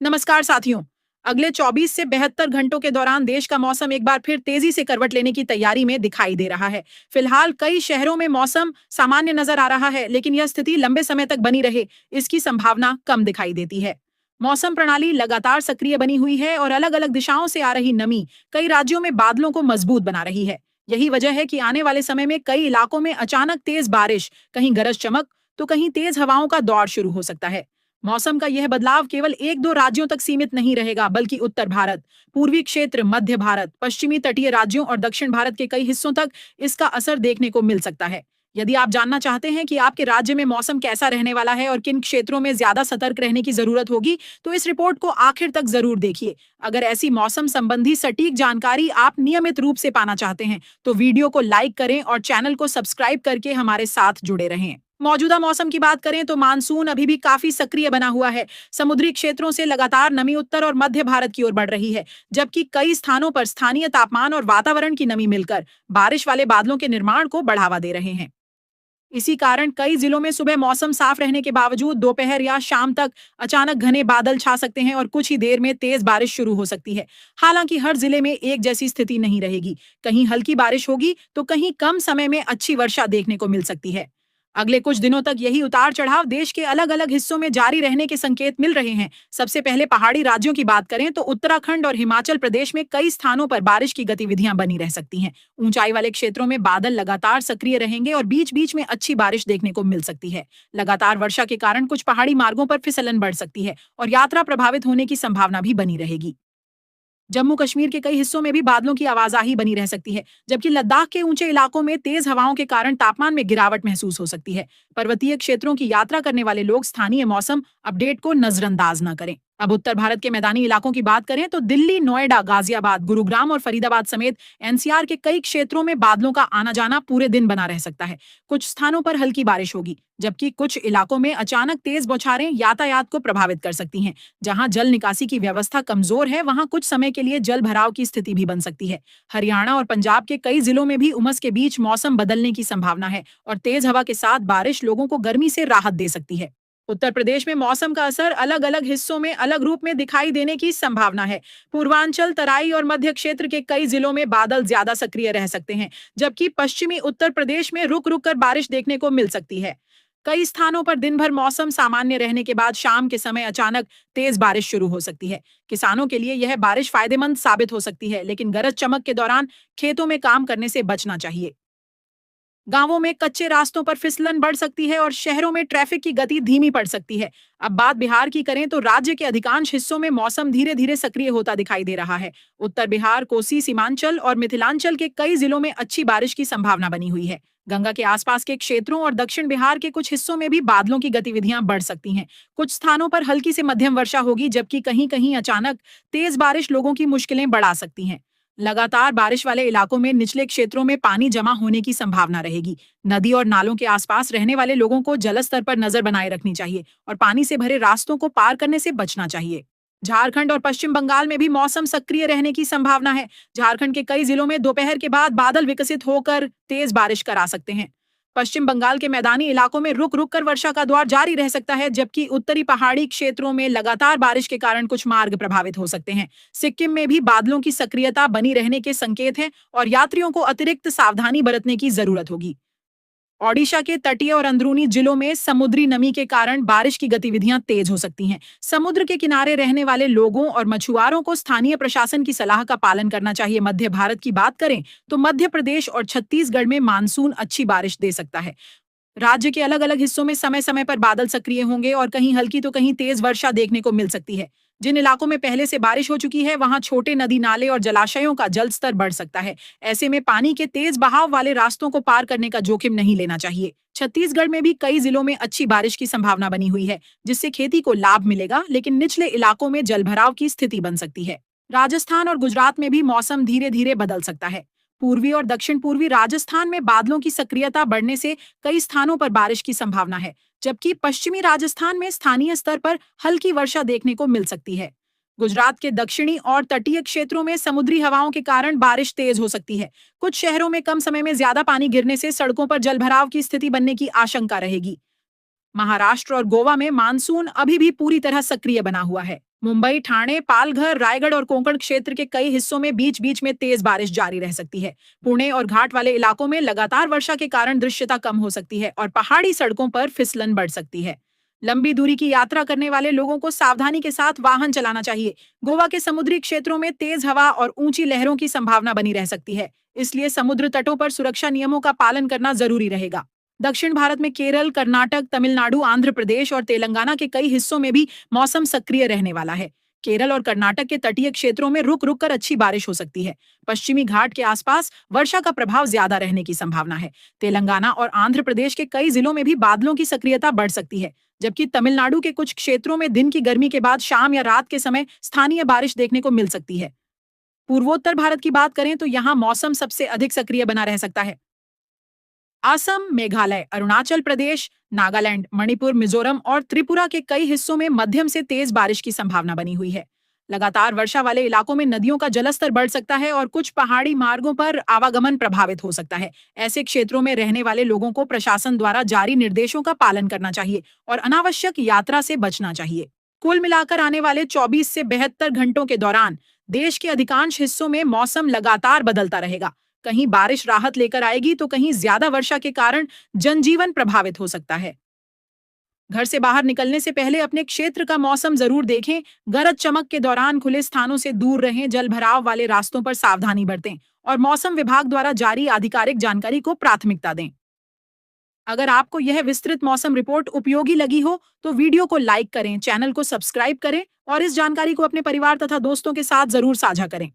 नमस्कार साथियों। अगले 24 से 72 घंटों के दौरान देश का मौसम एक बार फिर तेजी से करवट लेने की तैयारी में दिखाई दे रहा है। फिलहाल कई शहरों में मौसम सामान्य नजर आ रहा है, लेकिन यह स्थिति लंबे समय तक बनी रहे, इसकी संभावना कम दिखाई देती है। मौसम प्रणाली लगातार सक्रिय बनी हुई है और अलग अलग दिशाओं से आ रही नमी कई राज्यों में बादलों को मजबूत बना रही है। यही वजह है कि आने वाले समय में कई इलाकों में अचानक तेज बारिश, कहीं गरज चमक तो कहीं तेज हवाओं का दौर शुरू हो सकता है। मौसम का यह बदलाव केवल एक दो राज्यों तक सीमित नहीं रहेगा, बल्कि उत्तर भारत, पूर्वी क्षेत्र, मध्य भारत, पश्चिमी तटीय राज्यों और दक्षिण भारत के कई हिस्सों तक इसका असर देखने को मिल सकता है। यदि आप जानना चाहते हैं कि आपके राज्य में मौसम कैसा रहने वाला है और किन क्षेत्रों में ज्यादा सतर्क रहने की जरूरत होगी, तो इस रिपोर्ट को आखिर तक जरूर देखिए। अगर ऐसी मौसम संबंधी सटीक जानकारी आप नियमित रूप से पाना चाहते हैं, तो वीडियो को लाइक करें और चैनल को सब्सक्राइब करके हमारे साथ जुड़े रहें। मौजूदा मौसम की बात करें तो मानसून अभी भी काफी सक्रिय बना हुआ है। समुद्री क्षेत्रों से लगातार नमी उत्तर और मध्य भारत की ओर बढ़ रही है, जबकि कई स्थानों पर स्थानीय तापमान और वातावरण की नमी मिलकर बारिश वाले बादलों के निर्माण को बढ़ावा दे रहे हैं। इसी कारण कई जिलों में सुबह मौसम साफ रहने के बावजूद दोपहर या शाम तक अचानक घने बादल छा सकते हैं और कुछ ही देर में तेज बारिश शुरू हो सकती है। हालांकि हर जिले में एक जैसी स्थिति नहीं रहेगी, कहीं हल्की बारिश होगी तो कहीं कम समय में अच्छी वर्षा देखने को मिल सकती है। अगले कुछ दिनों तक यही उतार चढ़ाव देश के अलग अलग हिस्सों में जारी रहने के संकेत मिल रहे हैं। सबसे पहले पहाड़ी राज्यों की बात करें तो उत्तराखंड और हिमाचल प्रदेश में कई स्थानों पर बारिश की गतिविधियां बनी रह सकती हैं। ऊंचाई वाले क्षेत्रों में बादल लगातार सक्रिय रहेंगे और बीच बीच में अच्छी बारिश देखने को मिल सकती है। लगातार वर्षा के कारण कुछ पहाड़ी मार्गों पर फिसलन बढ़ सकती है और यात्रा प्रभावित होने की संभावना भी बनी रहेगी। जम्मू कश्मीर के कई हिस्सों में भी बादलों की आवाजाही बनी रह सकती है, जबकि लद्दाख के ऊंचे इलाकों में तेज हवाओं के कारण तापमान में गिरावट महसूस हो सकती है। पर्वतीय क्षेत्रों की यात्रा करने वाले लोग स्थानीय मौसम अपडेट को नजरअंदाज न करें। अब उत्तर भारत के मैदानी इलाकों की बात करें तो दिल्ली, नोएडा, गाजियाबाद, गुरुग्राम और फरीदाबाद समेत एनसीआर के कई क्षेत्रों में बादलों का आना जाना पूरे दिन बना रह सकता है। कुछ स्थानों पर हल्की बारिश होगी, जबकि कुछ इलाकों में अचानक तेज बौछारें यातायात को प्रभावित कर सकती हैं। जहां जल निकासी की व्यवस्था कमजोर है, वहां कुछ समय के लिए जल भराव की स्थिति भी बन सकती है। हरियाणा और पंजाब के कई जिलों में भी उमस के बीच मौसम बदलने की संभावना है और तेज हवा के साथ बारिश लोगों को गर्मी से राहत दे सकती है। उत्तर प्रदेश में मौसम का असर अलग अलग हिस्सों में अलग रूप में दिखाई देने की संभावना है। पूर्वांचल, तराई और मध्य क्षेत्र के कई जिलों में बादल ज्यादा सक्रिय रह सकते हैं, जबकि पश्चिमी उत्तर प्रदेश में रुक रुक कर बारिश देखने को मिल सकती है। कई स्थानों पर दिन भर मौसम सामान्य रहने के बाद शाम के समय अचानक तेज बारिश शुरू हो सकती है। किसानों के लिए यह बारिश फायदेमंद साबित हो सकती है, लेकिन गरज चमक के दौरान खेतों में काम करने से बचना चाहिए। गांवों में कच्चे रास्तों पर फिसलन बढ़ सकती है और शहरों में ट्रैफिक की गति धीमी पड़ सकती है। अब बात बिहार की करें तो राज्य के अधिकांश हिस्सों में मौसम धीरे धीरे सक्रिय होता दिखाई दे रहा है। उत्तर बिहार, कोसी, सीमांचल और मिथिलांचल के कई जिलों में अच्छी बारिश की संभावना बनी हुई है। गंगा के आसपास के क्षेत्रों और दक्षिण बिहार के कुछ हिस्सों में भी बादलों की गतिविधियां बढ़ सकती हैं। कुछ स्थानों पर हल्की से मध्यम वर्षा होगी, जबकि कहीं कहीं अचानक तेज बारिश लोगों की मुश्किलें बढ़ा सकती हैं। लगातार बारिश वाले इलाकों में निचले क्षेत्रों में पानी जमा होने की संभावना रहेगी। नदी और नालों के आसपास रहने वाले लोगों को जलस्तर पर नजर बनाए रखनी चाहिए और पानी से भरे रास्तों को पार करने से बचना चाहिए। झारखंड और पश्चिम बंगाल में भी मौसम सक्रिय रहने की संभावना है। झारखंड के कई जिलों में दोपहर के बाद बादल विकसित होकर तेज बारिश करा सकते हैं। पश्चिम बंगाल के मैदानी इलाकों में रुक रुक कर वर्षा का दौर जारी रह सकता है, जबकि उत्तरी पहाड़ी क्षेत्रों में लगातार बारिश के कारण कुछ मार्ग प्रभावित हो सकते हैं। सिक्किम में भी बादलों की सक्रियता बनी रहने के संकेत हैं और यात्रियों को अतिरिक्त सावधानी बरतने की जरूरत होगी। ओडिशा के तटीय और अंदरूनी जिलों में समुद्री नमी के कारण बारिश की गतिविधियां तेज हो सकती हैं। समुद्र के किनारे रहने वाले लोगों और मछुआरों को स्थानीय प्रशासन की सलाह का पालन करना चाहिए। मध्य भारत की बात करें तो मध्य प्रदेश और छत्तीसगढ़ में मानसून अच्छी बारिश दे सकता है। राज्य के अलग अलग हिस्सों में समय समय पर बादल सक्रिय होंगे और कहीं हल्की तो कहीं तेज वर्षा देखने को मिल सकती है। जिन इलाकों में पहले से बारिश हो चुकी है, वहां छोटे नदी नाले और जलाशयों का जल स्तर बढ़ सकता है। ऐसे में पानी के तेज बहाव वाले रास्तों को पार करने का जोखिम नहीं लेना चाहिए। छत्तीसगढ़ में भी कई जिलों में अच्छी बारिश की संभावना बनी हुई है, जिससे खेती को लाभ मिलेगा, लेकिन निचले इलाकों में जलभराव की स्थिति बन सकती है। राजस्थान और गुजरात में भी मौसम धीरे धीरे बदल सकता है। पूर्वी और दक्षिण पूर्वी राजस्थान में बादलों की सक्रियता बढ़ने से कई स्थानों पर बारिश की संभावना है, जबकि पश्चिमी राजस्थान में स्थानीय स्तर पर हल्की वर्षा देखने को मिल सकती है। गुजरात के दक्षिणी और तटीय क्षेत्रों में समुद्री हवाओं के कारण बारिश तेज हो सकती है। कुछ शहरों में कम समय में ज्यादा पानी गिरने से सड़कों पर जलभराव की स्थिति बनने की आशंका रहेगी। महाराष्ट्र और गोवा में मानसून अभी भी पूरी तरह सक्रिय बना हुआ है। मुंबई, ठाणे, पालघर, रायगढ़ और कोंकण क्षेत्र के कई हिस्सों में बीच बीच में तेज बारिश जारी रह सकती है। पुणे और घाट वाले इलाकों में लगातार वर्षा के कारण दृश्यता कम हो सकती है और पहाड़ी सड़कों पर फिसलन बढ़ सकती है। लंबी दूरी की यात्रा करने वाले लोगों को सावधानी के साथ वाहन चलाना चाहिए। गोवा के समुद्री क्षेत्रों में तेज हवा और ऊंची लहरों की संभावना बनी रह सकती है, इसलिए समुद्र तटों पर सुरक्षा नियमों का पालन करना जरूरी रहेगा। दक्षिण भारत में केरल, कर्नाटक, तमिलनाडु, आंध्र प्रदेश और तेलंगाना के कई हिस्सों में भी मौसम सक्रिय रहने वाला है। केरल और कर्नाटक के तटीय क्षेत्रों में रुक रुक कर अच्छी बारिश हो सकती है। पश्चिमी घाट के आसपास वर्षा का प्रभाव ज्यादा रहने की संभावना है। तेलंगाना और आंध्र प्रदेश के कई जिलों में भी बादलों की सक्रियता बढ़ सकती है, जबकि तमिलनाडु के कुछ क्षेत्रों में दिन की गर्मी के बाद शाम या रात के समय स्थानीय बारिश देखने को मिल सकती है। पूर्वोत्तर भारत की बात करें तो यहाँ मौसम सबसे अधिक सक्रिय बना रह सकता है। असम, मेघालय, अरुणाचल प्रदेश, नागालैंड, मणिपुर, मिजोरम और त्रिपुरा के कई हिस्सों में मध्यम से तेज बारिश की संभावना बनी हुई है। लगातार वर्षा वाले इलाकों में नदियों का जलस्तर बढ़ सकता है और कुछ पहाड़ी मार्गों पर आवागमन प्रभावित हो सकता है। ऐसे क्षेत्रों में रहने वाले लोगों को प्रशासन द्वारा जारी निर्देशों का पालन करना चाहिए और अनावश्यक यात्रा से बचना चाहिए। कुल मिलाकर आने वाले 24 से 72 घंटों के दौरान देश के अधिकांश हिस्सों में मौसम लगातार बदलता रहेगा। कहीं बारिश राहत लेकर आएगी तो कहीं ज्यादा वर्षा के कारण जनजीवन प्रभावित हो सकता है। घर से बाहर निकलने से पहले अपने क्षेत्र का मौसम जरूर देखें। गरज चमक के दौरान खुले स्थानों से दूर रहें, जल भराव वाले रास्तों पर सावधानी बरतें और मौसम विभाग द्वारा जारी आधिकारिक जानकारी को प्राथमिकता दें। अगर आपको यह विस्तृत मौसम रिपोर्ट उपयोगी लगी हो तो वीडियो को लाइक करें, चैनल को सब्सक्राइब करें और इस जानकारी को अपने परिवार तथा दोस्तों के साथ जरूर साझा करें।